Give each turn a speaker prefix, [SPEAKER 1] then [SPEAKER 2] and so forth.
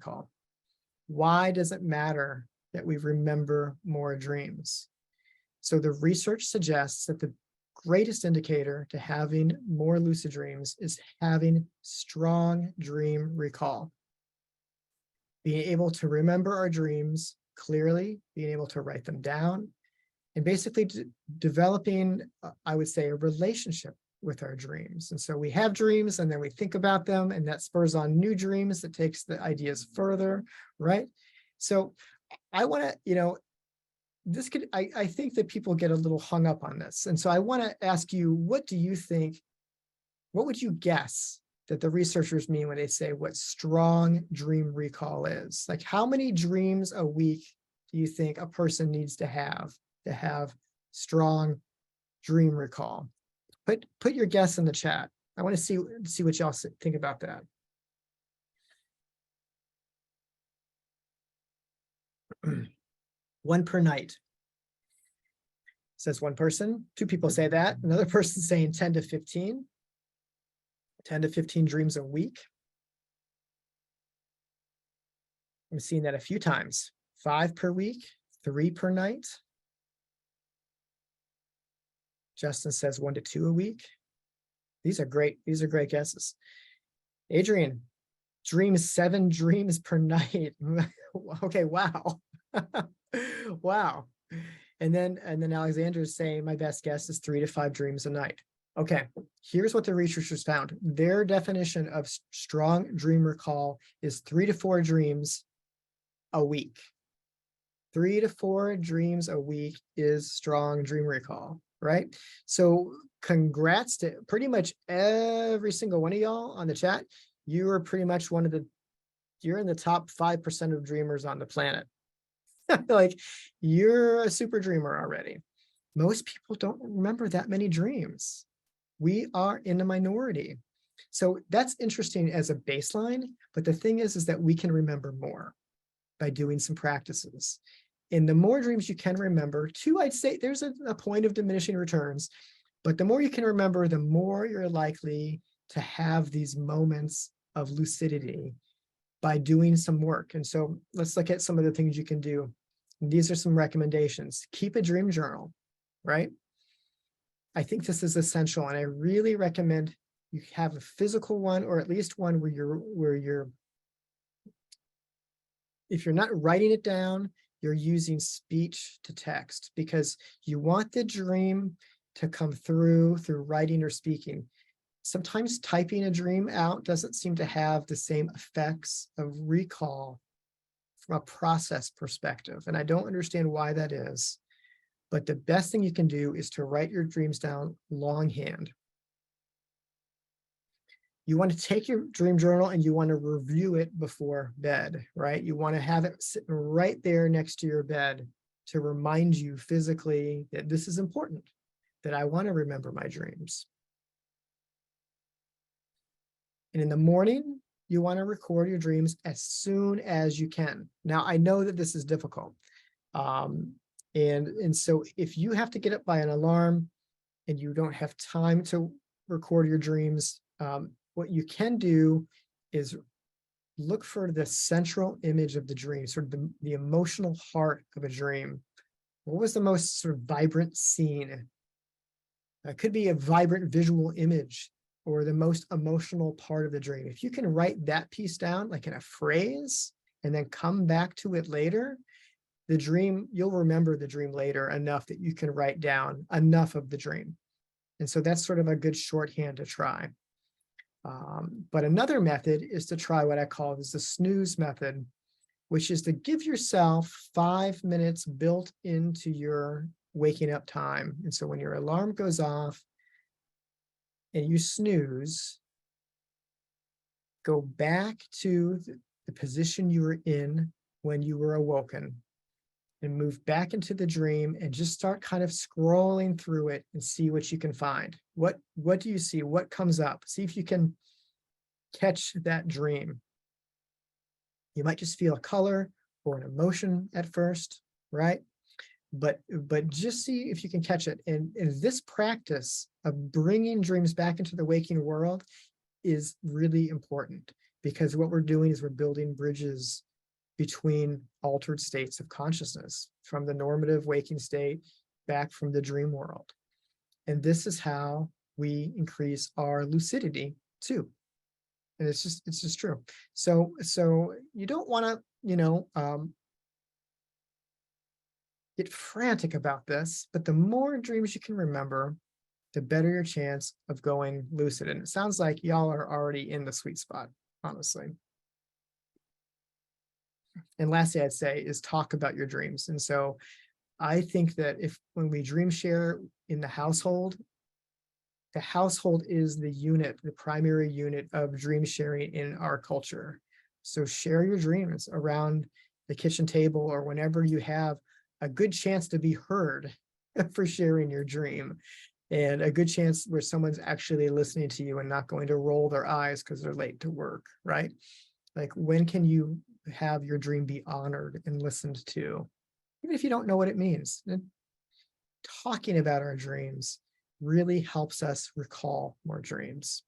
[SPEAKER 1] recall. Why does it matter that we remember more dreams? So the research suggests that the greatest indicator to having more lucid dreams is having strong dream recall. Being able to remember our dreams clearly, being able to write them down, and basically developing, I would say, a relationship with our dreams. And so we have dreams and then we think about them, and that spurs on new dreams that takes the ideas further, right? So I want to, this could, I think that people get a little hung up on this. And so I want to ask you, what do you think, what would you guess that the researchers mean when they say what strong dream recall is? Like, how many dreams a week do you think a person needs to have strong dream recall? Put your guess in the chat. I want to see what y'all think about that. One per night, says one person. Two people say that. Another person saying 10 to 15. 10 to 15 dreams a week. I'm seeing that a few times. 5 per week, 3 per night. Justin says 1 to 2 a week. These are great guesses. Adrian, 7 dreams per night. Okay, wow. Wow. And then Alexander is saying my best guess is 3 to 5 dreams a night. Okay, here's what the researchers found. Their definition of strong dream recall is 3 to 4 dreams a week. 3 to 4 dreams a week is strong dream recall, right? So congrats to pretty much every single one of y'all on the chat. You are pretty much you're in the top 5% of dreamers on the planet. Like, you're a super dreamer already. Most people don't remember that many dreams. We are in the minority. So that's interesting as a baseline, but the thing is that we can remember more by doing some practices. And the more dreams you can remember, too, I'd say there's a point of diminishing returns, but the more you can remember, the more you're likely to have these moments of lucidity by doing some work. And so let's look at some of the things you can do. And these are some recommendations. Keep a dream journal, right? I think this is essential, and I really recommend you have a physical one, or at least one where you're if you're not writing it down, you're using speech to text, because you want the dream to come through writing or speaking. Sometimes typing a dream out doesn't seem to have the same effects of recall from a process perspective, and I don't understand why that is. But the best thing you can do is to write your dreams down longhand. You want to take your dream journal and you want to review it before bed, right? You want to have it sitting right there next to your bed to remind you physically that this is important, that I want to remember my dreams. And in the morning, you want to record your dreams as soon as you can. Now, I know that this is difficult. And so if you have to get up by an alarm and you don't have time to record your dreams, what you can do is look for the central image of the dream, sort of the emotional heart of a dream. What was the most sort of vibrant scene? It could be a vibrant visual image or the most emotional part of the dream. If you can write that piece down, like in a phrase, and then come back to it later, the dream, you'll remember the dream later enough that you can write down enough of the dream. And so that's sort of a good shorthand to try. But another method is to try what I call the snooze method, which is to give yourself 5 minutes built into your waking up time. And so when your alarm goes off and you snooze, go back to the position you were in when you were awoken and move back into the dream and just start kind of scrolling through it and see what you can find. What do you see? What comes up? See if you can catch that dream. You might just feel a color or an emotion at first, right? But just see if you can catch it. And this practice of bringing dreams back into the waking world is really important. because what we're doing is we're building bridges between altered states of consciousness, from the normative waking state back from the dream world. And this is how we increase our lucidity too. And it's just true. So you don't want to, get frantic about this, but the more dreams you can remember, the better your chance of going lucid. And it sounds like y'all are already in the sweet spot, honestly. And lastly, I'd say is talk about your dreams. And so I think that when we dream share in the household is the unit, the primary unit of dream sharing in our culture. So share your dreams around the kitchen table or whenever you have a good chance to be heard for sharing your dream, and a good chance where someone's actually listening to you and not going to roll their eyes because they're late to work, right? Like, when can you have your dream be honored and listened to, even if you don't know what it means? And talking about our dreams really helps us recall more dreams.